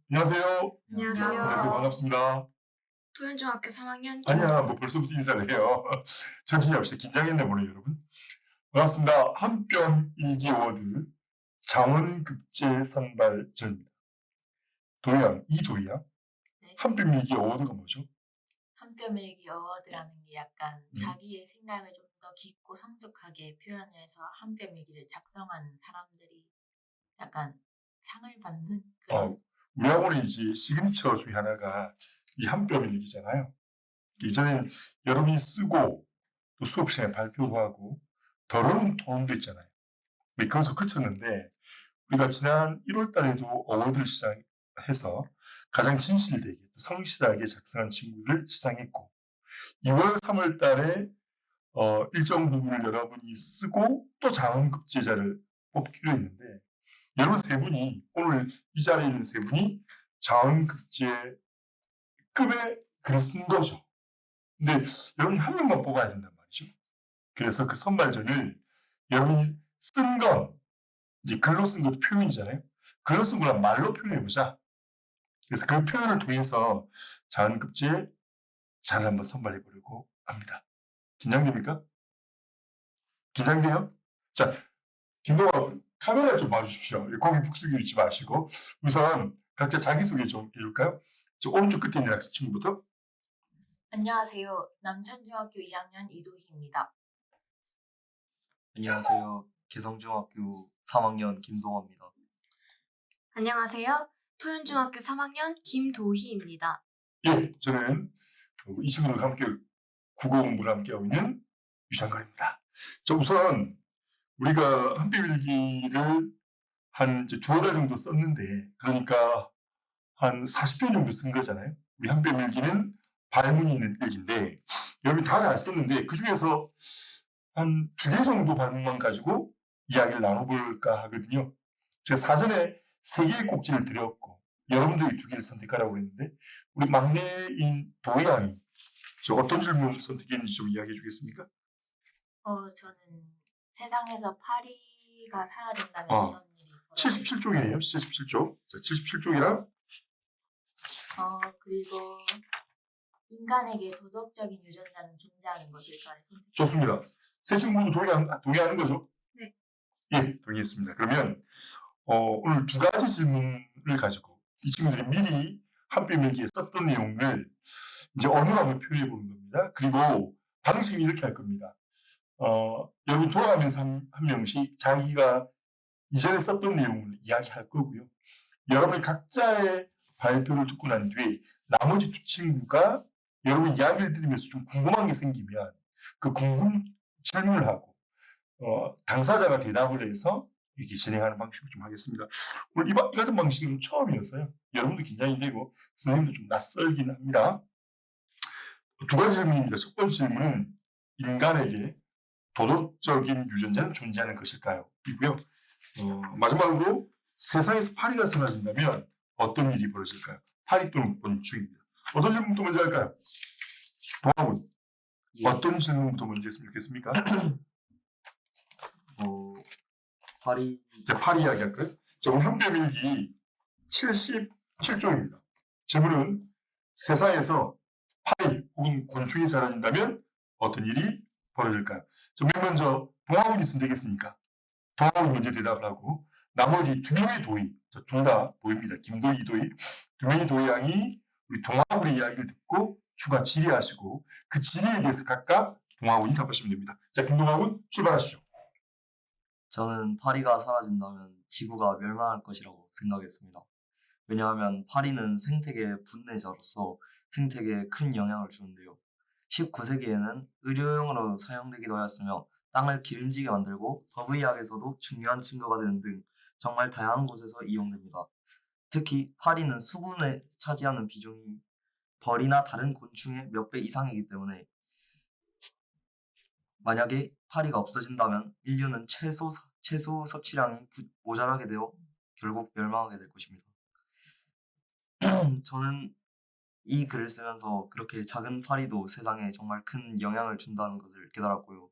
안녕하세요. 안녕하세요. 안녕하세요. 반갑습니다. 토연중학교 3학년 아니야, 뭐 벌써부터 인사를 해요. 정신이 없이 긴장했네 보네, 여러분. 반갑습니다. 한뼘 일기 어워드 장원급제 선발전입니다. 도양, 이도양. 네. 한뼘 일기 어워드가 뭐죠? 한뼘일기 어워드라는 게 약간 네. 자기의 생각을 좀 더 깊고 성숙하게 표현을 해서 한뼘일기를 작성하는 사람들이 약간 상을 받는 그런 우리 학원의 이제 시그니처 중에 하나가 이 한뼘 일기잖아요. 이전엔 여러분이 쓰고 또 수업 시간에 발표도 하고 더러운 토론도 있잖아요. 우리 거기서 그쳤는데 우리가 지난 1월 달에도 어워드를 시작해서 가장 진실되게 또 성실하게 작성한 친구를 시상했고 2월 3월 달에 일정 부분을 여러분이 쓰고 또 장원급제자를 뽑기로 했는데 여러분 세 분이 오늘 이 자리에 있는 세 분이 장원급제급의 글을 쓴 거죠. 근데 여러분이 한 명만 뽑아야 된단 말이죠. 그래서 그 선발전을 여러분이 쓴 건 이제 글로 쓴 것도 표현이잖아요. 글로 쓴 거랑 말로 표현해보자. 그래서 그 표현을 통해서 장원급제 잘 한번 선발해보려고 합니다. 긴장됩니까? 긴장돼요? 자, 김동아 카메라 좀 봐주십시오. 고개 푹 숙여 있지 마시고 우선 각자 자기소개 좀 해줄까요? 저 오른쪽 끝에 있는 학생 친구부터. 안녕하세요. 남천중학교 2학년 이도희입니다. 안녕하세요. 개성중학교 3학년 김동호입니다. 안녕하세요. 토연중학교 3학년 김도희입니다. 예, 저는 이 친구들과 함께 국어 공부를 함께 하고 있는 유창걸입니다. 자, 우선 우리가 한뼘일기를 한 이제 두어 달 정도 썼는데, 그러니까 한 40편 정도 쓴 거잖아요. 우리 한뼘일기는 발문이 있는 일기인데, 여러분이 다 잘 썼는데, 그 중에서 한 2개 정도 발문만 가지고 이야기를 나눠볼까 하거든요. 제가 사전에 3개의 꼭지를 드렸고, 여러분들이 2개를 선택하라고 했는데, 우리 막내인 도양이 저 어떤 질문 선택했는지 좀 이야기해 주겠습니까? 저는 세상에서 파리가 사라진다면 어. 어떤 일이 벌어질까요? 77쪽이네요. 77쪽. 자, 77쪽이랑 그리고 인간에게 도덕적인 유전자는 존재하는 것일까를 선택해요. 좋습니다. 세 친구도 동의하는 거죠? 네. 예, 동의했습니다. 그러면 오늘 2가지 질문을 가지고 이 친구들이 미리 한뼘일기에 썼던 내용을 이제 언어로 한번 표현해 보는 겁니다. 그리고 방식은 이렇게 할 겁니다. 여러분 돌아가면서 한 명씩 자기가 이전에 썼던 내용을 이야기할 거고요. 여러분이 각자의 발표를 듣고 난 뒤에 나머지 2 친구가 여러분 이야기를 들으면서 좀 궁금한 게 생기면 그 궁금 질문을 하고 당사자가 대답을 해서 이렇게 진행하는 방식으로 좀 하겠습니다. 오늘 이 같은 방식은 처음이었어요. 여러분도 긴장이 되고 선생님도 좀 낯설긴 합니다. 2가지 질문입니다. 첫 번째 질문은 인간에게 도덕적인 유전자는 존재하는 것일까요? 이고요. 마지막으로 세상에서 파리가 사라진다면 어떤 일이 벌어질까요? 파리 또는 곤충입니다. 어떤 질문부터 먼저 할까요? 동학원. 예. 어떤 질문부터 먼저 했으면 좋겠습니까? 파리 자, 파리 이야기 할까요? 자, 오늘 한뼘일기 77쪽입니다. 질문은 세상에서 파리 혹은 곤충이 사라진다면 어떤 일이 벌어질까요? 자, 맨 먼저 동학원이 선택했으니까 동학원이 먼저 대답을 하고 나머지 2명의 도희, 둘 다 도희입니다. 김도희, 이도희. 2명의 도희양이 우리 동학원의 이야기를 듣고 추가 질의하시고 그 질의에 대해서 각각 동학원이 답하시면 됩니다. 자, 김동학원 출발하시죠. 저는 파리가 사라진다면 지구가 멸망할 것이라고 생각했습니다. 왜냐하면 파리는 생태계의 분해자로서 생태계에 큰 영향을 주는데요. 19세기에는 의료용으로 사용되기도 하였으며 땅을 기름지게 만들고 더브의학에서도 중요한 증거가 되는 등 정말 다양한 곳에서 이용됩니다. 특히 파리는 수분에 차지하는 비중이 벌이나 다른 곤충의 몇 배 이상이기 때문에 만약에 파리가 없어진다면 인류는 채소 섭취량이 모자라게 되어 결국 멸망하게 될 것입니다. 저는 이 글을 쓰면서 그렇게 작은 파리도 세상에 정말 큰 영향을 준다는 것을 깨달았고요.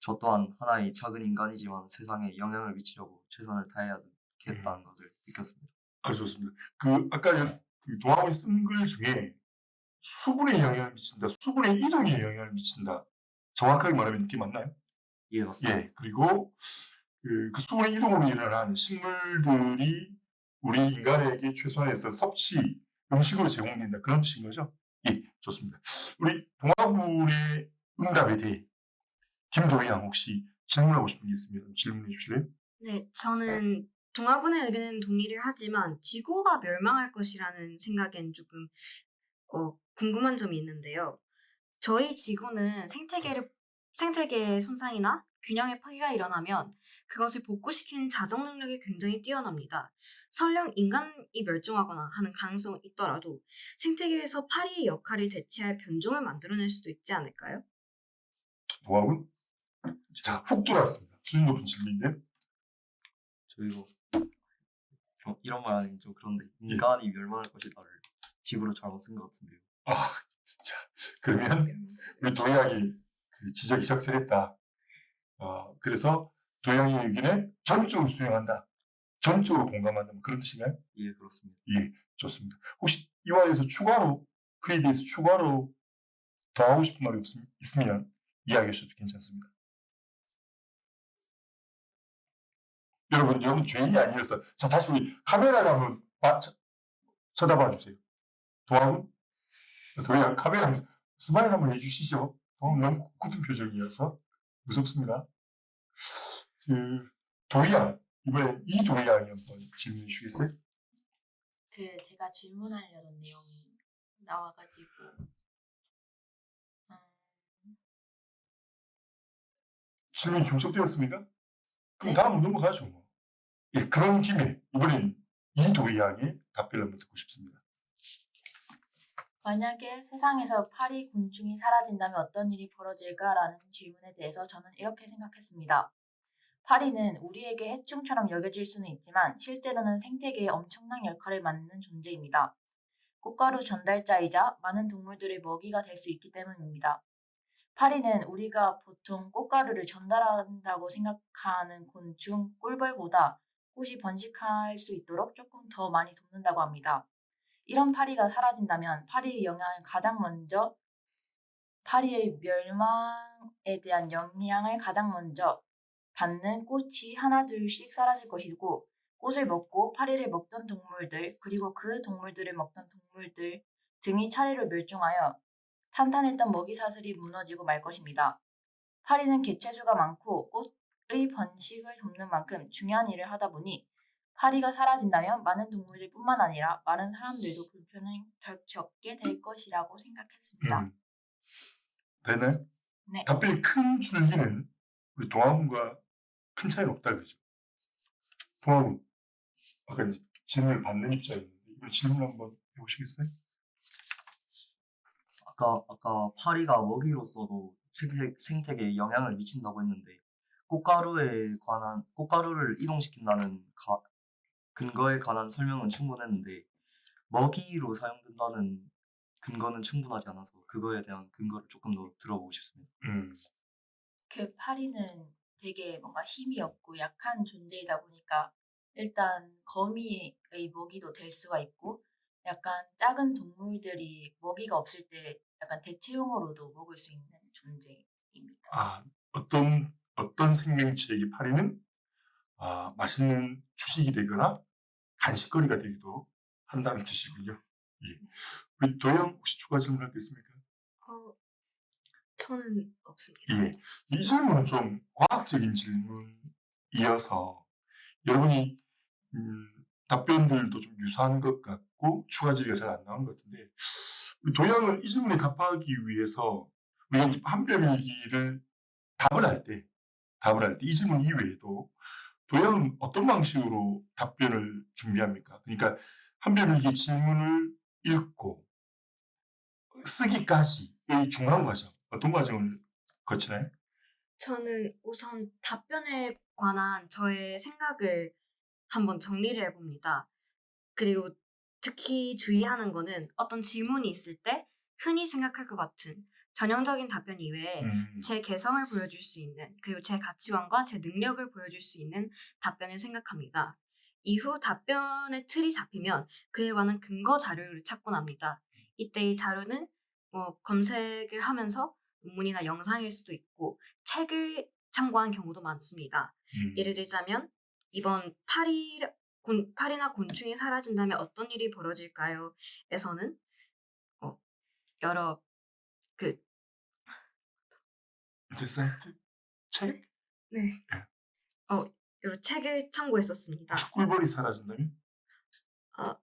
저 또한 하나의 작은 인간이지만 세상에 영향을 미치려고 최선을 다해야겠다는 것을 느꼈습니다. 아주 좋습니다. 아까 그 동학원이 쓴 글 중에 수분에 영향을 미친다, 수분의 이동에 영향을 미친다. 정확하게 말하면 이게 맞나요? 예, 맞습니다. 예. 그리고 그 수분의 이동으로 일어나는 식물들이 우리 인간에게 최소한에서 섭취, 음식으로 제공된다. 그런 뜻인 거죠? 예, 좋습니다. 우리 동화군의 응답에 대해 김도희 양 혹시 질문하고 싶은 게 있으면 질문해 주실래요? 네, 저는 동화군의 의견에는 동의를 하지만 지구가 멸망할 것이라는 생각엔 조금 궁금한 점이 있는데요. 저희 지구는 생태계의 손상이나 균형의 파괴가 일어나면 그것을 복구시키는 자정 능력이 굉장히 뛰어납니다. 설령 인간이 멸종하거나 하는 가능성은 있더라도 생태계에서 파리의 역할을 대체할 변종을 만들어낼 수도 있지 않을까요? 동화군? 자, 훅 들어왔습니다. 수준 높은 질문인데. 저희가 이런 말 하긴 좀 그런데 인간이 멸망할 것이다를 지구로 잘못 쓴 것 같은데요. 아, 자, 그러면 우리 도희 양이 그 지적이 적절했다. 그래서 도희 양의 의견에 전적으로 수용한다. 전적으로 공감한다. 뭐 그런 뜻인가요? 예, 그렇습니다. 예, 좋습니다. 혹시 이와 대해서 그에 대해서 추가로 더 하고 싶은 말이 있으면 이야기해 주셔도 괜찮습니다. 여러분 죄인이 아니어서. 자, 다시 우리 카메라를 한번 쳐다봐 주세요. 도항은? 도양 카메라 스마일 한번 해주시죠. 너무 굳은 표정이어서 무섭습니다. 도양, 이번엔 이도양이 한번 질문해 주시겠어요? 제가 질문하려던 내용이 나와가지고 질문이 중첩되었습니까? 그럼 네. 다음 넘어가죠. 뭐. 예, 그런 김에 이번엔 이도양의 답변을 한번 듣고 싶습니다. 만약에 세상에서 파리 곤충이 사라진다면 어떤 일이 벌어질까라는 질문에 대해서 저는 이렇게 생각했습니다. 파리는 우리에게 해충처럼 여겨질 수는 있지만 실제로는 생태계에 엄청난 역할을 맡는 존재입니다. 꽃가루 전달자이자 많은 동물들의 먹이가 될 수 있기 때문입니다. 파리는 우리가 보통 꽃가루를 전달한다고 생각하는 곤충 꿀벌보다 꽃이 번식할 수 있도록 조금 더 많이 돕는다고 합니다. 이런 파리가 사라진다면 파리의 멸망에 대한 영향을 가장 먼저 받는 꽃이 하나둘씩 사라질 것이고 꽃을 먹고 파리를 먹던 동물들 그리고 그 동물들을 먹던 동물들 등이 차례로 멸종하여 탄탄했던 먹이사슬이 무너지고 말 것입니다. 파리는 개체수가 많고 꽃의 번식을 돕는 만큼 중요한 일을 하다 보니 파리가 사라진다면 많은 동물들뿐만 아니라 많은 사람들도 불편을 덜 겪게 될 것이라고 생각했습니다. 되나요? 네. 답변이 큰 줄기는 우리 동화군과 큰 차이는 없다 그죠? 동화군, 아까 이제 질문을 받는 입장이었는데 이번 질문 한번 해보시겠어요? 아까 파리가 먹이로서도 생태계에 영향을 미친다고 했는데 꽃가루를 이동시킨다는 근거에 관한 설명은 충분했는데 먹이로 사용된다는 근거는 충분하지 않아서 그거에 대한 근거를 조금 더 들어보고 싶습니다. 그 파리는 되게 뭔가 힘이 없고 약한 존재이다 보니까 일단 거미의 먹이도 될 수가 있고 약간 작은 동물들이 먹이가 없을 때 약간 대체용으로도 먹을 수 있는 존재입니다. 어떤 생명체에게 파리는 맛있는 주식이 되거나 간식거리가 되기도 한다는 뜻이군요. 예. 우리 도영 혹시 추가 질문할 게 있습니까? 저는 없습니다. 예. 이 질문은 좀 과학적인 질문이어서 여러분이 답변들도 좀 유사한 것 같고 추가 질의가 잘 안 나오는 것 같은데 우리 도영은 이 질문에 답하기 위해서 우리가 한뼘일기를 답을 할 때 이 질문 이외에도 도영은 어떤 방식으로 답변을 준비합니까? 그러니까 한뼘일기 질문을 읽고 쓰기까지의 중간 과정, 어떤 과정을 거치나요? 저는 우선 답변에 관한 저의 생각을 한번 정리를 해봅니다. 그리고 특히 주의하는 거는 어떤 질문이 있을 때 흔히 생각할 것 같은 전형적인 답변 이외에 제 개성을 보여줄 수 있는 그리고 제 가치관과 제 능력을 보여줄 수 있는 답변을 생각합니다. 이후 답변의 틀이 잡히면 그에 관한 근거 자료를 찾곤 합니다. 이때 이 자료는 뭐 검색을 하면서 논문이나 영상일 수도 있고 책을 참고한 경우도 많습니다. 예를 들자면 이번 파리나 곤충이 사라진다면 어떤 일이 벌어질까요? 에서는 여러 그 인터사이트 책? 네. 예. 여러 책을 참고했었습니다. 혹시 꿀벌이 사라진다면?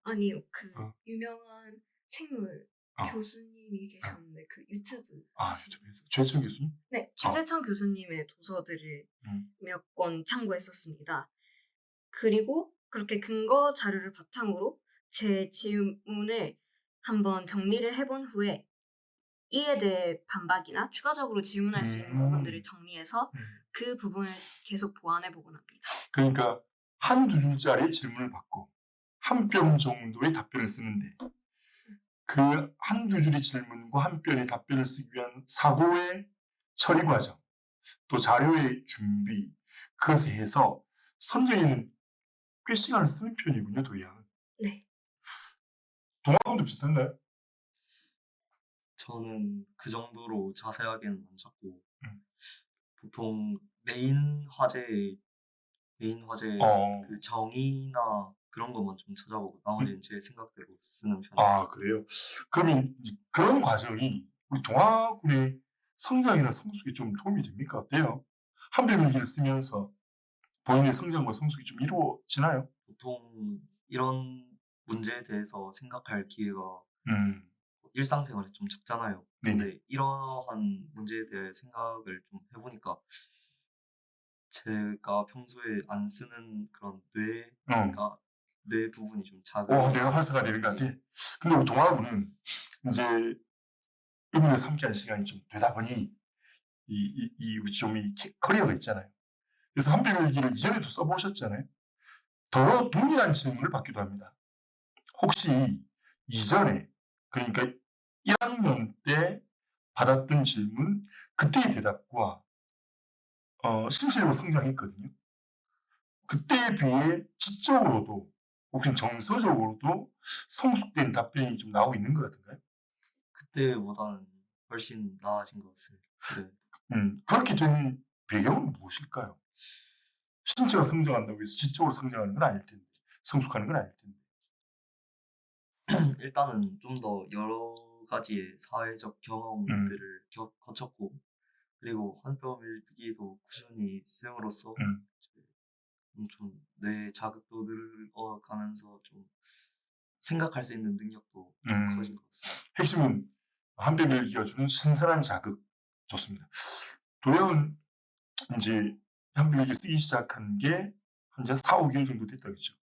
아니요. 그 어. 유명한 생물 어. 교수님이 계셨는데 그 유튜브. 유튜브에서 최천 교수님? 네, 최재천 교수님의 도서들을 음. 몇 권 참고했었습니다. 그리고 그렇게 근거 자료를 바탕으로 제 질문을 한번 정리를 해본 후에 이에 대해 반박이나 추가적으로 질문할 수 있는 부분들을 정리해서 그 부분을 계속 보완해보곤 합니다. 그러니까 한두 줄짜리 질문을 받고 한 뼘 정도의 답변을 쓰는데 그 한두 줄의 질문과 한 뼘의 답변을 쓰기 위한 사고의 처리 과정, 또 자료의 준비, 그것에 해서 선정에는 꽤 시간을 쓰는 편이군요, 도의학은. 네. 동학원도 비슷한가요? 저는 그 정도로 자세하게는 안 찾고 음. 보통 메인 화제 그 정의나 그런 것만 좀 찾아보고 나머지는 제 생각대로 쓰는 편이에요. 그래요? 그러면 그런 과정이 우리 동학군의 성장이나 성숙에 좀 도움이 됩니까? 어때요? 한별일기를 쓰면서 본인의 성장과 성숙이 좀 이루어지나요? 보통 이런 문제에 대해서 생각할 기회가 음. 일상생활에서 좀 적잖아요. 네네. 근데 이러한 문제에 대해 생각을 좀 해보니까 제가 평소에 안 쓰는 그런 뇌 부분이 좀 내가 활성화 되는 것 같아. 근데 우리 동아부는 이제 의문에서 함께하는 시간이 좀 되다 보니 이 커리어가 있잖아요. 그래서 한별일기를 이전에도 써보셨잖아요. 더 동일한 질문을 받기도 합니다. 혹시 이전에 그러니까 1학년 때 받았던 질문 그때의 대답과 실제로 성장했거든요. 그때에 비해 지적으로도 혹시 정서적으로도 성숙된 답변이 좀 나오고 있는 것 같은가요? 그때보다는 훨씬 나아진 것 같습니다. 네. 그렇게 된 배경은 무엇일까요? 신체가 성장한다고 해서 지적으로 성장하는 건 아닐 텐데, 성숙하는 건 아닐 텐데. 일단은 좀 더 여러 가지의 사회적 경험들을 거쳤고 그리고 한뼘일기도 꾸준히 씀으로써 좀 뇌 자극도 늘어가면서 좀 생각할 수 있는 능력도 좀 커진 것 같습니다. 핵심은 한뼘일기가 주는 신선한 자극. 좋습니다. 도영은 이제 한뼘일기 쓰기 시작한 게 현재 4, 5개월 정도 됐다 그죠?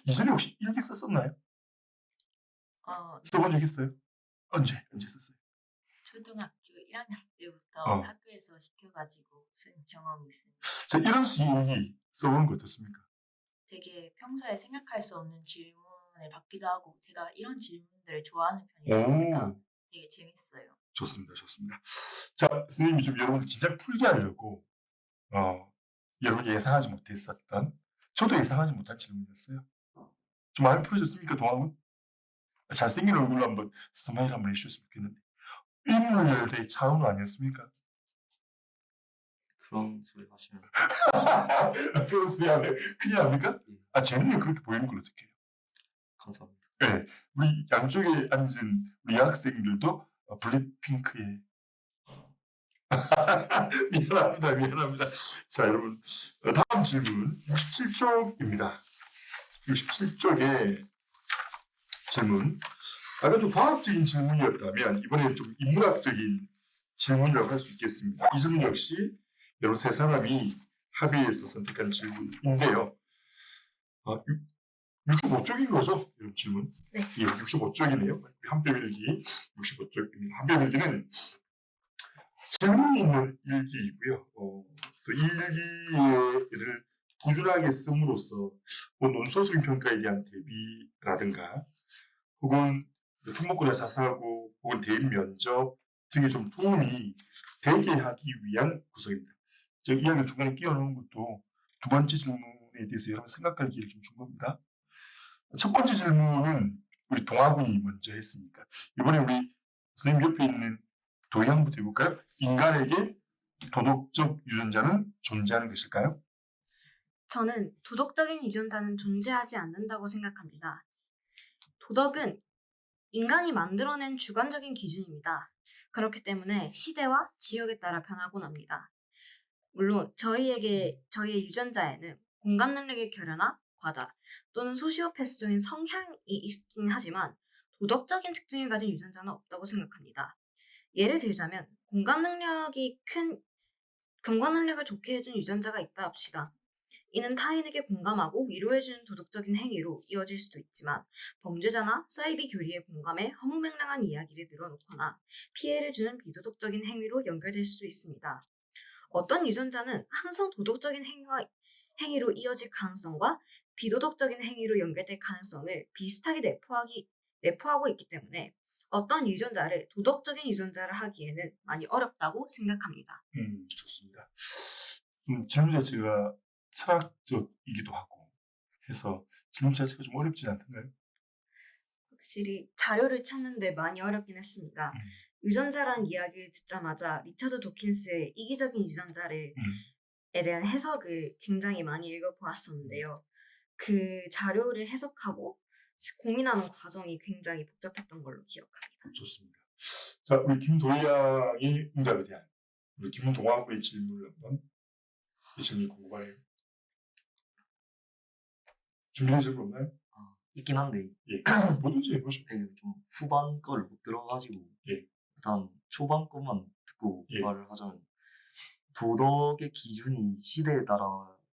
이전에 혹시 일기 썼었나요? 써본 적 있어요? 언제 썼어요? 초등학교 1학년 때부터 학교에서 시켜가지고 쓴 경험이 있습니다. 자, 이런 식의 일기 써보는 거 어떻습니까? 되게 평소에 생각할 수 없는 질문을 받기도 하고 제가 이런 질문들을 좋아하는 편이다 보니까 되게 재밌어요. 좋습니다. 자, 선생님이 좀 여러분들 긴장 풀게 하려고 여러분 예상하지 못했었던 저도 예상하지 못한 질문이었어요. 좀 많이 풀어졌습니까, 동학은? 잘생긴 얼굴로 한번 스마일 한번 해주셨으면 좋겠는데 인물열대의 차은우 아니었습니까? 그런 소리 하시면 그런 소리 하면 큰일 납니까? 쟤는 그렇게 보이는 걸 어떻게 해요? 감사합니다. 네, 우리 양쪽에 앉은 우리 여학생들도 블랙핑크의 미안합니다. 자, 여러분 다음 질문 67쪽입니다. 67쪽의 질문. 아까 좀 과학적인 질문이었다면 이번엔 좀 인문학적인 질문이라고 할 수 있겠습니다. 이 질문 역시 여러분 세 사람이 합의해서 선택한 질문인데요. 65쪽인 거죠? 이런 질문. 네. 예, 65쪽이네요. 한뼘일기 65쪽입니다. 한뼘일기는 질문이 있는 일기이고요. 또 이 일기를 꾸준하게 씀으로써 논소적인 평가에 대한 대비라든가 혹은 특목고를 자사하고 혹은 대입 면접 등에 좀 도움이 되게 하기 위한 구성입니다. 즉 이야기를 중간에 끼워넣은 것도 두 번째 질문에 대해서 여러분 생각할 기회를 좀 준 겁니다. 첫 번째 질문은 우리 동아군이 먼저 했으니까 이번에 우리 선생님 옆에 있는 도희양부터 해볼까요? 인간에게 도덕적 유전자는 존재하는 것일까요? 저는 도덕적인 유전자는 존재하지 않는다고 생각합니다. 도덕은 인간이 만들어낸 주관적인 기준입니다. 그렇기 때문에 시대와 지역에 따라 변하곤 합니다. 물론 저희의 유전자에는 공감 능력의 결여나 과다 또는 소시오패스적인 성향이 있긴 하지만 도덕적인 특징을 가진 유전자는 없다고 생각합니다. 예를 들자면 공감 능력을 좋게 해준 유전자가 있다 합시다. 이는 타인에게 공감하고 위로해주는 도덕적인 행위로 이어질 수도 있지만 범죄자나 사이비 교리에 공감해 허무맹랑한 이야기를 늘어놓거나 피해를 주는 비도덕적인 행위로 연결될 수도 있습니다. 어떤 유전자는 항상 도덕적인 행위로 이어질 가능성과 비도덕적인 행위로 연결될 가능성을 비슷하게 내포하고 있기 때문에 어떤 유전자를 도덕적인 유전자를 하기에는 많이 어렵다고 생각합니다. 좋습니다. 질문 자체가 철학적이기도 하고 해서 질문 자체가 좀 어렵지 않던가요? 확실히 자료를 찾는데 많이 어렵긴 했습니다. 유전자란 이야기를 듣자마자 리처드 도킨스의 이기적인 유전자에 대한 해석을 굉장히 많이 읽어보았었는데요. 그 자료를 해석하고 고민하는 과정이 굉장히 복잡했던 걸로 기억합니다. 좋습니다. 자, 우리 김도희양의 응답에 대한 우리 김동아군의 질문을 한번 이 질문이 궁금하네요. 준비된 질문 없나요? 있긴 한데 예, 뭐든지 해보시고. 좀 후반 거를 못 들어가지고 예. 일단 초반 것만 듣고 예. 말을 하자면 도덕의 기준이 시대에 따라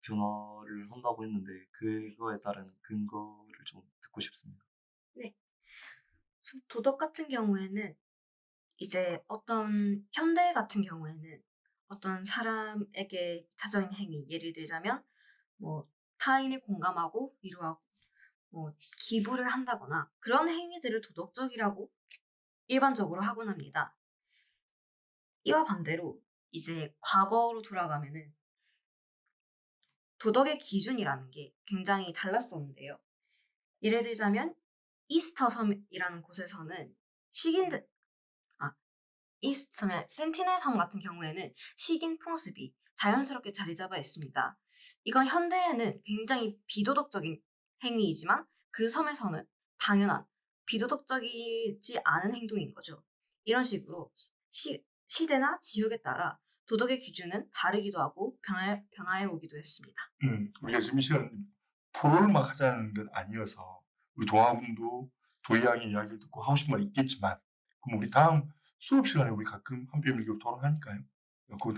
변화를 한다고 했는데 그거에 따른 근거를 좀 듣고 싶습니다. 도덕 같은 경우에는 이제 어떤 현대 같은 경우에는 어떤 사람에게 타적인 행위, 예를 들자면 뭐 타인을 공감하고 위로하고 뭐 기부를 한다거나 그런 행위들을 도덕적이라고 일반적으로 하곤 합니다. 이와 반대로 이제 과거로 돌아가면은 도덕의 기준이라는 게 굉장히 달랐었는데요. 예를 들자면 이스터 섬이라는 곳에서는 이스터면 센티넬 섬 같은 경우에는 식인 풍습이 자연스럽게 자리 잡아 있습니다. 이건 현대에는 굉장히 비도덕적인 행위이지만 그 섬에서는 당연한 비도덕적이지 않은 행동인 거죠. 이런 식으로 시대나 지역에 따라 도덕의 기준은 다르기도 하고 변화해 오기도 했습니다. 우리가 지금 이 시간 토론을 막 하자는 건 아니어서 우리 동아군도 도희양의 이야기를 듣고 하고 싶은 말이 있겠지만 그럼 우리 다음 수업 시간에 우리 가끔 한 뼘 일기로 토론하니까요.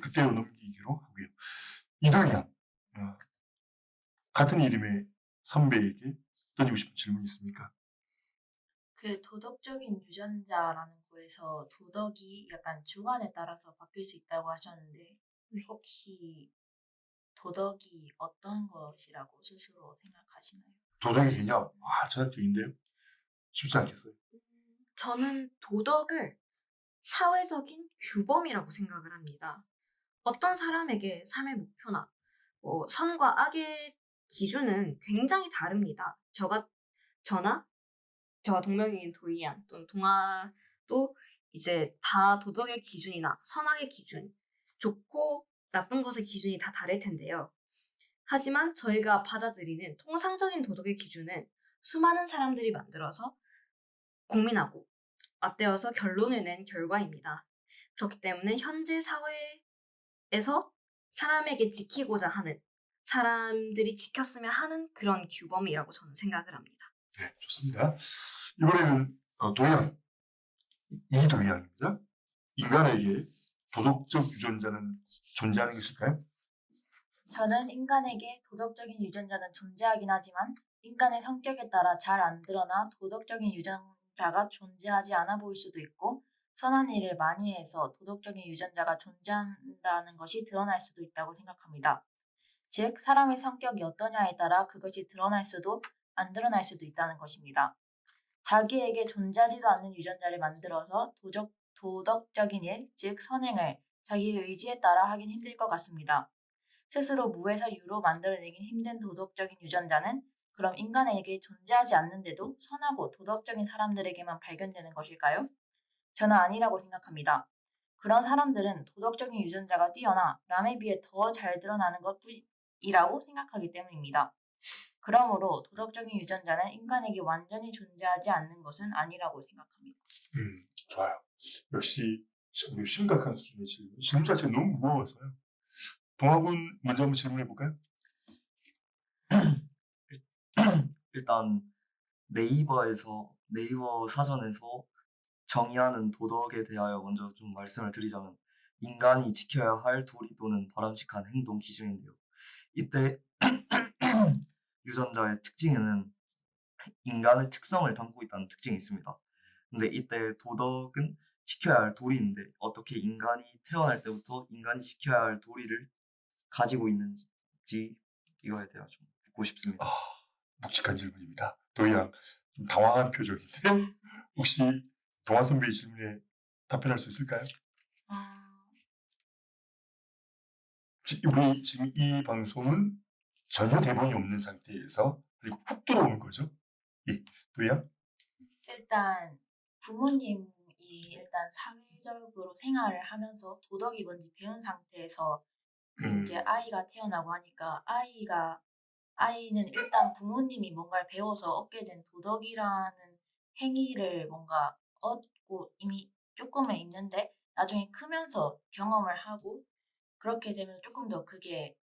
그때로 넘기기로 하고요. 이도희양, 같은 이름의 선배에게 던지고 싶은 질문이 있습니까? 그 도덕적인 유전자라는 거에서 도덕이 약간 주관에 따라서 바뀔 수 있다고 하셨는데 혹시 도덕이 어떤 것이라고 스스로 생각하시나요? 도덕의 개념, 철학적인데요. 쉽지 않겠어요. 저는 도덕을 사회적인 규범이라고 생각을 합니다. 어떤 사람에게 삶의 목표나 선과 악의 기준은 굉장히 다릅니다. 저와 동명이인 도희양 또는 동아도 이제 다 도덕의 기준이나 선악의 기준, 좋고 나쁜 것의 기준이 다 다를 텐데요. 하지만 저희가 받아들이는 통상적인 도덕의 기준은 수많은 사람들이 만들어서 고민하고 맞대어서 결론을 낸 결과입니다. 그렇기 때문에 현재 사회에서 사람에게 지키고자 하는, 사람들이 지켰으면 하는 그런 규범이라고 저는 생각을 합니다. 네, 좋습니다. 이번에는 도희양, 이도희양입니다. 인간에게 도덕적 유전자는 존재하는 것일까요? 저는 인간에게 도덕적인 유전자는 존재하긴 하지만 인간의 성격에 따라 잘 안 드러나 도덕적인 유전자가 존재하지 않아 보일 수도 있고 선한 일을 많이 해서 도덕적인 유전자가 존재한다는 것이 드러날 수도 있다고 생각합니다. 즉, 사람의 성격이 어떠냐에 따라 그것이 드러날 수도 안 드러날 수도 있다는 것입니다. 자기에게 존재하지도 않는 유전자를 만들어서 도덕적인 일, 즉 선행을 자기의 의지에 따라 하긴 힘들 것 같습니다. 스스로 무에서 유로 만들어내긴 힘든 도덕적인 유전자는 그럼 인간에게 존재하지 않는데도 선하고 도덕적인 사람들에게만 발견되는 것일까요? 저는 아니라고 생각합니다. 그런 사람들은 도덕적인 유전자가 뛰어나 남에 비해 더 잘 드러나는 것뿐이라고 생각하기 때문입니다. 그러므로 도덕적인 유전자는 인간에게 완전히 존재하지 않는 것은 아니라고 생각합니다. 좋아요. 역시 정말 심각한 수준의 질문. 질문 자체가 너무 무거워서요. 동학은 먼저 한번 질문해 볼까요? 일단 네이버 사전에서 정의하는 도덕에 대하여 먼저 좀 말씀을 드리자면 인간이 지켜야 할 도리 또는 바람직한 행동 기준인데요. 이때 유전자의 특징에는 인간의 특성을 담고 있다는 특징이 있습니다. 근데 이때 도덕은 지켜야 할 도리인데 어떻게 인간이 태어날 때부터 인간이 지켜야 할 도리를 가지고 있는지 이거에 대해 좀 묻고 싶습니다. 묵직한 질문입니다. 도희양 좀 당황한 표정인데 혹시 동아 선배의 질문에 답변할 수 있을까요? 우리 지금 이 방송은 전혀 대본이 없는 상태에서 그리고 훅 들어오는 거죠. 예, 도희양? 일단 부모님이 일단 사회적으로 생활을 하면서 도덕이 뭔지 배운 상태에서 이제 아이가 태어나고 하니까 아이는 일단 부모님이 뭔가를 배워서 얻게 된 도덕이라는 행위를 뭔가 얻고 이미 조금은 있는데 나중에 크면서 경험을 하고 그렇게 되면 조금 더 그게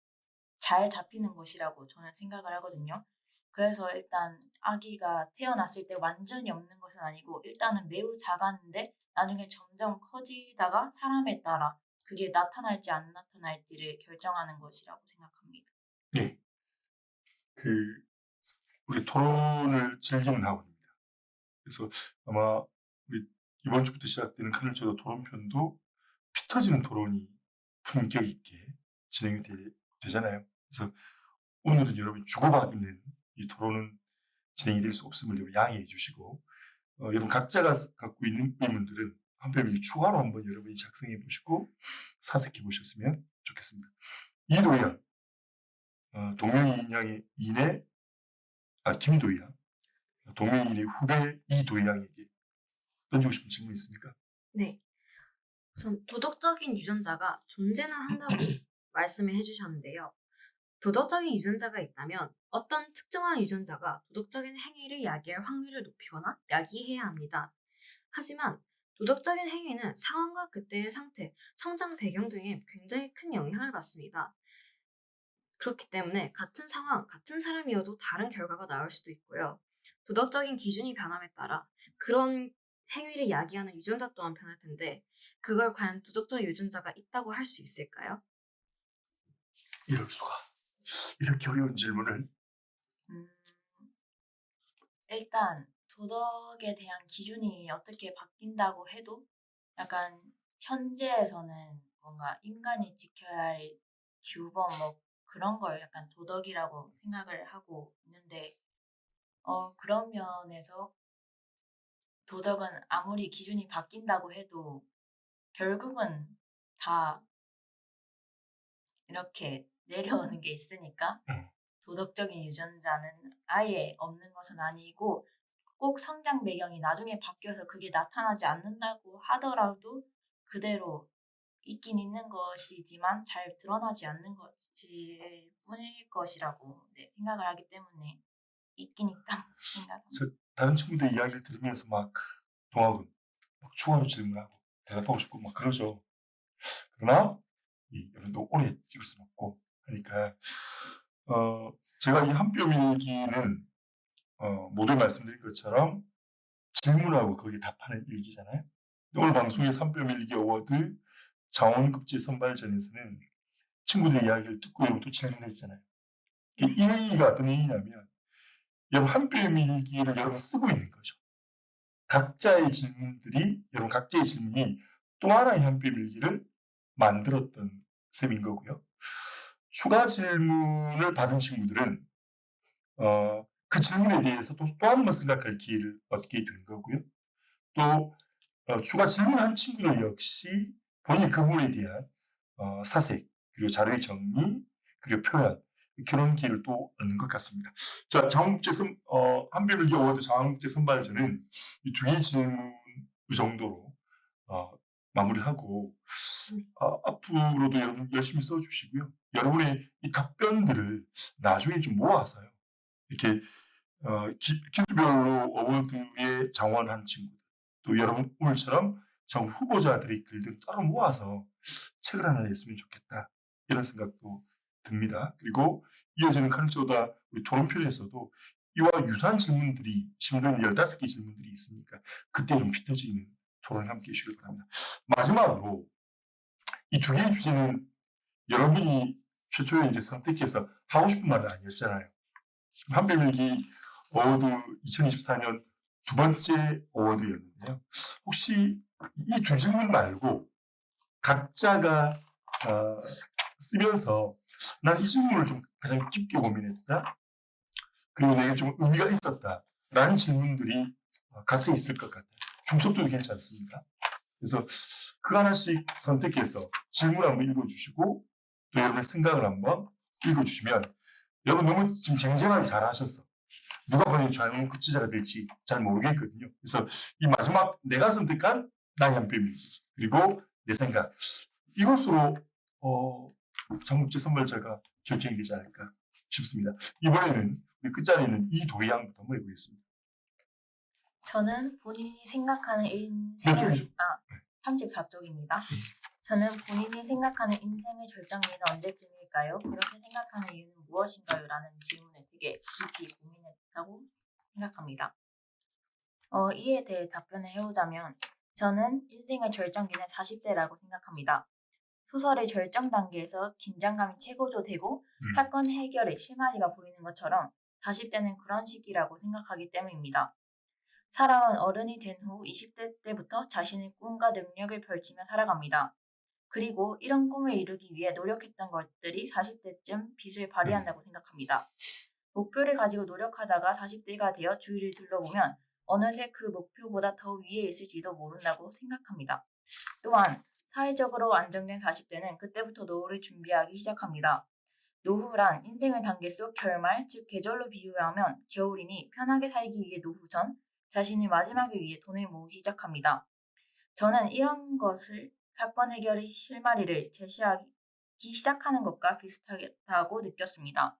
잘 잡히는 것이라고 저는 생각을 하거든요. 그래서 일단 아기가 태어났을 때 완전히 없는 것은 아니고 일단은 매우 작았는데 나중에 점점 커지다가 사람에 따라 그게 나타날지 안 나타날지를 결정하는 것이라고 생각합니다. 네. 우리 토론을 즐기는 학원입니다. 그래서 아마 우리 이번 주부터 시작되는 카늘초도 토론편도 피 터지는 토론이 품격 있게 진행이 되잖아요. 그래서 오늘은 여러분 주고받는 이 토론은 진행이 될 수 없음을 여러분 양해해 주시고 여러분 각자가 갖고 있는 의문들은 한편 추가로 한번 여러분이 작성해 보시고 사색해 보셨으면 좋겠습니다. 이도희양 동명이인의 김도희양 동명이인의 후배 이도희양에게 던지고 싶은 질문 있습니까? 네. 우선 도덕적인 유전자가 존재는 한다고 말씀을 해주셨는데요. 도덕적인 유전자가 있다면 어떤 특정한 유전자가 도덕적인 행위를 야기할 확률을 높이거나 야기해야 합니다. 하지만 도덕적인 행위는 상황과 그때의 상태, 성장 배경 등에 굉장히 큰 영향을 받습니다. 그렇기 때문에 같은 상황, 같은 사람이어도 다른 결과가 나올 수도 있고요. 도덕적인 기준이 변함에 따라 그런 행위를 야기하는 유전자 또한 변할 텐데 그걸 과연 도덕적 유전자가 있다고 할 수 있을까요? 이럴 수가. 이렇게 어려운 질문을 일단 도덕에 대한 기준이 어떻게 바뀐다고 해도 약간 현재에서는 뭔가 인간이 지켜야 할 규범 뭐 그런 걸 약간 도덕이라고 생각을 하고 있는데 그런 면에서 도덕은 아무리 기준이 바뀐다고 해도 결국은 다 이렇게 내려오는 게 있으니까 도덕적인 유전자는 아예 없는 것은 아니고 꼭 성장 배경이 나중에 바뀌어서 그게 나타나지 않는다고 하더라도 그대로 있긴 있는 것이지만 잘 드러나지 않는 것일 뿐일 것이라고 생각을 하기 때문에 있긴 있다고 생각합니다. 다른 친구들 이야기를 들으면서 막 동학은 막 추가로 질문하고 대답하고 싶고 막 그러죠. 그러나 여러분도 오래 찍을 수는 없고 하니까 제가 이 한 뼘 일기는 모두 말씀드린 것처럼 질문하고 거기에 답하는 일기잖아요. 오늘 방송에서 한 뼘 일기 어워드 장원급제 선발전에서는 친구들의 이야기를 듣고 여러분 또 질문했잖아요. 이 얘기가 어떤 얘기냐면 여러분 한 뼘 일기를 여러분 쓰고 있는 거죠. 각자의 질문이 또 하나의 한 뼘 일기를 만들었던 셈인 거고요. 추가 질문을 받은 친구들은 그 질문에 대해서 또 한 번 생각할 기회를 얻게 된 거고요. 또 추가 질문한 친구들 역시 본인 그 부분에 대한 사색, 그리고 자료의 정리, 그리고 표현 그런 기회를 또 얻는 것 같습니다. 자, 한별일기 어워드 장학국제 선발전은 이 두 개의 질문 정도로 마무리하고 앞으로도 여러분 열심히 써주시고요. 여러분의 이 답변들을 나중에 좀 모아서요. 이렇게 기수별로 어워드에 장원한 친구들, 또 여러분 오늘처럼 전 후보자들의 글들 따로 모아서 책을 하나 냈으면 좋겠다. 이런 생각도 듭니다. 그리고 이어지는 카르조다 우리 토론편에서도 이와 유사한 질문들이, 심지어는 15개 질문들이 있으니까 그때 좀 피 터지는 토론을 함께 해주시길 바랍니다. 마지막으로 이 두 개의 주제는 여러분이 최초에 이제 선택해서 하고 싶은 말은 아니었잖아요. 한별일기 어워드 2024년 두 번째 어워드였는데요. 혹시 이 두 질문 말고 각자가 쓰면서 난 이 질문을 좀 가장 깊게 고민했다. 그리고 내게 좀 의미가 있었다. 라는 질문들이 각자 있을 것 같아요. 중첩도 괜찮습니다. 그래서 그 하나씩 선택해서 질문 한번 읽어주시고 또 여러분의 생각을 한번 읽어주시면 여러분 너무 지금 쟁쟁하게 잘하셨어. 누가 과연 좌용 급제자가 될지 잘 모르겠거든요. 그래서 이 마지막 내가 선택한 나의 한 뼘이 그리고 내 생각 이것으로 장국제 선발자가 결정이 되지 않을까 싶습니다. 이번에는 우리 끝자리는 이도희양부터 한번 해보겠습니다. 저는 본인이 생각하는 몇 인생을 쪽이죠? 34쪽입니다. 저는 본인이 생각하는 인생의 절정기는 언제쯤일까요? 그렇게 생각하는 이유는 무엇인가요? 라는 질문에 되게 깊이 고민했다고 생각합니다. 이에 대해 답변을 해오자면 저는 인생의 절정기는 40대라고 생각합니다. 소설의 절정 단계에서 긴장감이 최고조되고 사건 해결의 실마리가 보이는 것처럼 40대는 그런 시기라고 생각하기 때문입니다. 살아온 어른이 된 후 20대 때부터 자신의 꿈과 능력을 펼치며 살아갑니다. 그리고 이런 꿈을 이루기 위해 노력했던 것들이 40대쯤 빛을 발휘한다고 생각합니다. 목표를 가지고 노력하다가 40대가 되어 주위를 둘러보면 어느새 그 목표보다 더 위에 있을지도 모른다고 생각합니다. 또한 사회적으로 안정된 40대는 그때부터 노후를 준비하기 시작합니다. 노후란 인생의 단계 속 결말, 즉 계절로 비유하면 겨울이니 편하게 살기 위해 노후 전 자신의 마지막을 위해 돈을 모으기 시작합니다. 저는 이런 것을 사건 해결의 실마리를 제시하기 시작하는 것과 비슷하다고 느꼈습니다.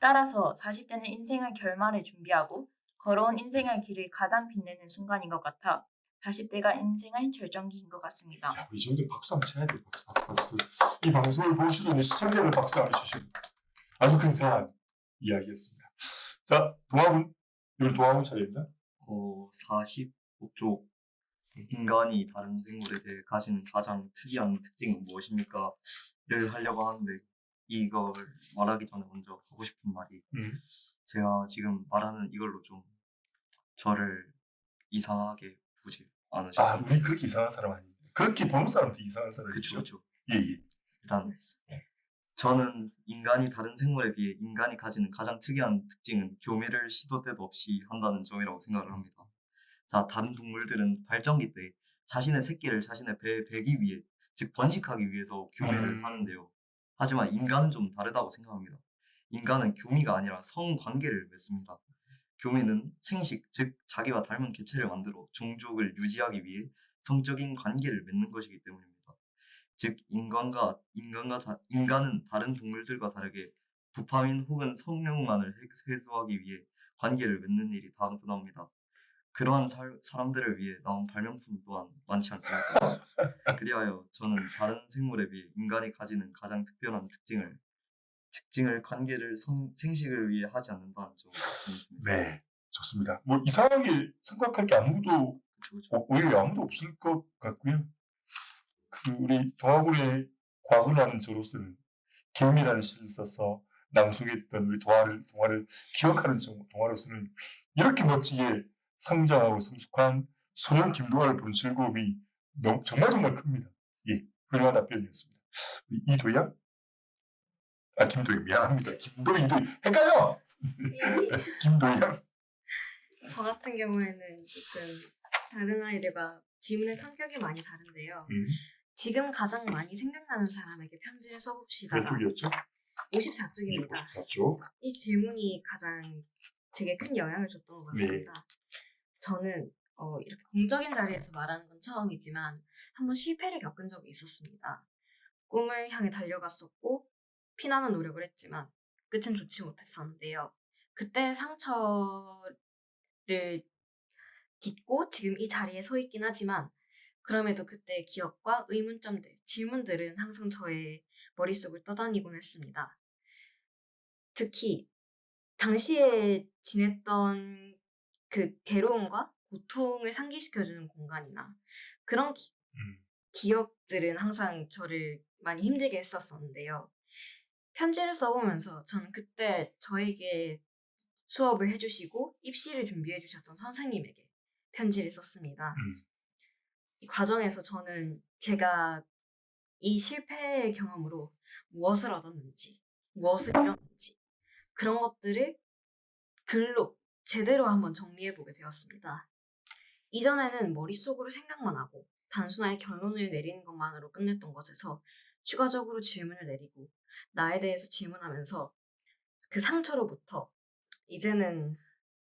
따라서 40대는 인생의 결말을 준비하고 걸어온 인생의 길을 가장 빛내는 순간인 것 같아 40대가 인생의 절정기인 것 같습니다. 야, 이 정도 박수 한번 쳐야 돼. 박수. 이 방송을 보시는 시청자들 박수 한번 치시고 아주 근사한 이야기였습니다. 자, 동학은 오늘 동학은 차례입니다. 45쪽 인간이 다른 생물에 대해 가지는 가장 특이한 특징은 무엇입니까? 를 하려고 하는데 이걸 말하기 전에 먼저 하고 싶은 말이 제가 지금 말하는 이걸로 좀 저를 이상하게 보지 않으셨습니까? 우리 그렇게 이상한 사람 아닙니다. 그렇게 보는 사람도 이상한 사람이죠. 그쵸. 예. 일단 저는 인간이 다른 생물에 비해 인간이 가지는 가장 특이한 특징은 교미를 시도 때도 없이 한다는 점이라고 생각을 합니다. 자, 다른 동물들은 발정기 때 자신의 새끼를 자신의 배에 베기 위해, 즉 번식하기 위해서 교미를 하는데요. 하지만 인간은 좀 다르다고 생각합니다. 인간은 교미가 아니라 성관계를 맺습니다. 교미는 생식, 즉 자기와 닮은 개체를 만들어 종족을 유지하기 위해 성적인 관계를 맺는 것이기 때문입니다. 즉 인간은 다른 동물들과 다르게 도파민 혹은 성욕만을 해소하기 위해 관계를 맺는 일이 다분합니다. 그러한 사람들을 위해 나온 발명품 또한 많지 않습니다. 그리하여 저는 다른 생물에 비해 인간이 가지는 가장 특별한 특징을 관계를 생식을 위해 하지 않는다는 점을 말씀드립니다. 네, 좋습니다. 뭐 이상하게 생각할 게 아무도 오히려 아무도 없을 것 같고요. 우리 동화군의 과거라는 저로서는 개미라는 시를 써서 낭송했던 우리 동화를 기억하는 동화로서는 이렇게 멋지게 성장하고 성숙한 소년 김도아를 보는 즐거움이 정말 큽니다. 예, 훌륭한 답변이었습니다. 이도양? 김도양 미안합니다. 이도희 헷갈려! 김도양. 저 같은 경우에는 조금 다른 아이들과 질문의 성격이 많이 다른데요. 지금 가장 많이 생각나는 사람에게 편지를 써봅시다. 몇 쪽이었죠? 54쪽입니다. 54쪽. 이 질문이 가장 제게 큰 영향을 줬던 것 같습니다. 저는 이렇게 공적인 자리에서 말하는 건 처음이지만 한번 실패를 겪은 적이 있었습니다. 꿈을 향해 달려갔었고 피나는 노력을 했지만 끝은 좋지 못했었는데요. 그때 상처를 딛고 지금 이 자리에 서 있긴 하지만 그럼에도 그때의 기억과 의문점들, 질문들은 항상 저의 머릿속을 떠다니곤 했습니다. 특히 당시에 지냈던 그 괴로움과 고통을 상기시켜주는 공간이나 그런 기억들은 항상 저를 많이 힘들게 했었었는데요. 편지를 써보면서 저는 그때 저에게 수업을 해주시고 입시를 준비해 주셨던 선생님에게 편지를 썼습니다. 이 과정에서 저는 제가 이 실패의 경험으로 무엇을 얻었는지, 무엇을 잃었는지 그런 것들을 글로 제대로 한번 정리해보게 되었습니다. 이전에는 머릿속으로 생각만 하고 단순하게 결론을 내리는 것만으로 끝냈던 것에서 추가적으로 질문을 내리고 나에 대해서 질문하면서 그 상처로부터 이제는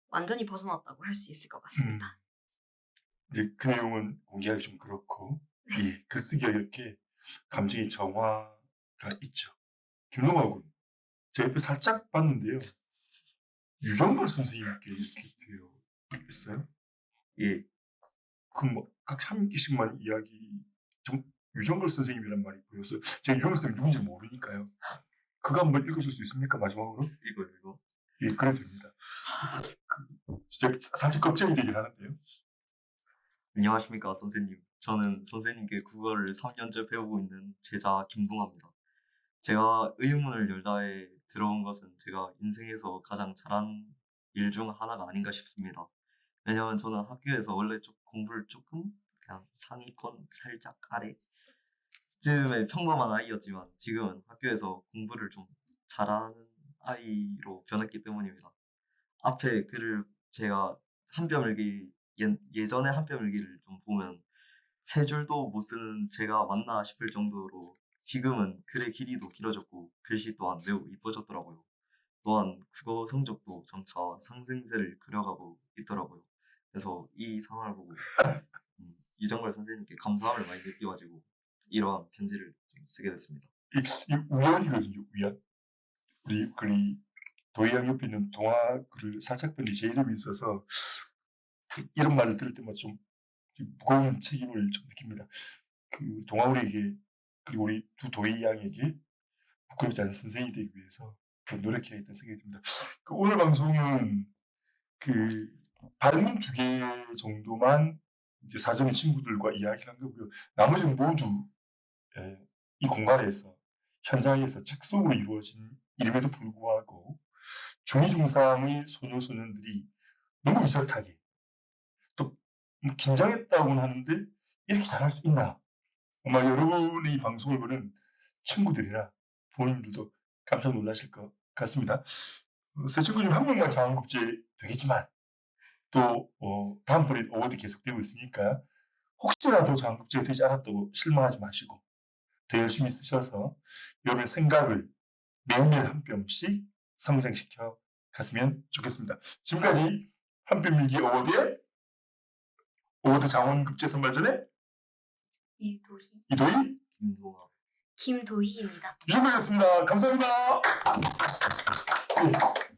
완전히 벗어났다고 할 수 있을 것 같습니다. 이제 그 내용은 공개하기 좀 그렇고 글쓰기가 이렇게 감정의 정화가 있죠. 김동아 군, 제 옆에 살짝 봤는데요. 유정걸 선생님께 이렇게 되어 있어요. 예, 그럼 각 한 개씩만 이야기 좀 유정걸 선생님이란 말이 보여서 제가 유정걸 선생님 누군지 모르니까요. 그거 한번 읽어줄 수 있습니까? 마지막으로? 이거. 예, 그래도 됩니다. 진짜 살짝 걱정이 되긴 하는데요. 안녕하십니까, 선생님. 저는 선생님께 국어를 3년째 배우고 있는 제자 김동아입니다. 제가 의문을 열다에 들어온 것은 제가 인생에서 가장 잘한 일 중 하나가 아닌가 싶습니다. 왜냐하면 저는 학교에서 원래 공부를 조금 그냥 상위권 살짝 아래 쯤의 평범한 아이였지만 지금은 학교에서 공부를 좀 잘하는 아이로 변했기 때문입니다. 앞에 글을 제가 한뼘일기 예전에 한뼘일기를 좀 보면 세 줄도 못 쓰는 제가 맞나 싶을 정도로 지금은 글의 길이도 길어졌고 글씨 또한 매우 이뻐졌더라고요. 또한 국어 성적도 점차 상승세를 그려가고 있더라고요. 그래서 이 상황을 보고 이정걸 선생님께 감사함을 많이 느껴가지고 이러한 편지를 좀 쓰게 됐습니다. 이 우연이거든요. 우연. 우리 도희양 옆에 있는 동화 글을 살짝 본 제 이름이 있어서 이런 말을 들을 때마다 좀 무거운 책임을 좀 느낍니다. 그 동아우리에게 그리고 우리 두 도희양에게 부끄럽지 않은 선생이 되기 위해서 좀 노력해야겠다는 생각이 듭니다. 오늘 방송은 그 발문 2개 정도만 이제 사전에 친구들과 이야기를 한 거고요. 나머지는 모두 이 공간에서 현장에서 즉석으로 이루어진 일임에도 불구하고 중2, 중3의 소녀, 소년들이 너무 의젓하게 또 긴장했다고는 하는데 이렇게 잘할 수 있나? 아마 여러분의 이 방송을 보는 친구들이나 부모님들도 깜짝 놀라실 것 같습니다. 새 친구 중 한 명만 장학급제 되겠지만 또 다음번에 어워드 계속되고 있으니까 혹시라도 장학급제가 되지 않았다고 실망하지 마시고 더 열심히 쓰셔서 여러분의 생각을 매일매일 한 뼘씩 성장시켜 갔으면 좋겠습니다. 지금까지 한뼘일기 어워드의 어워드 장원급제 선발전의 이도희 김동아. 김도희입니다. 유정배였습니다. 감사합니다.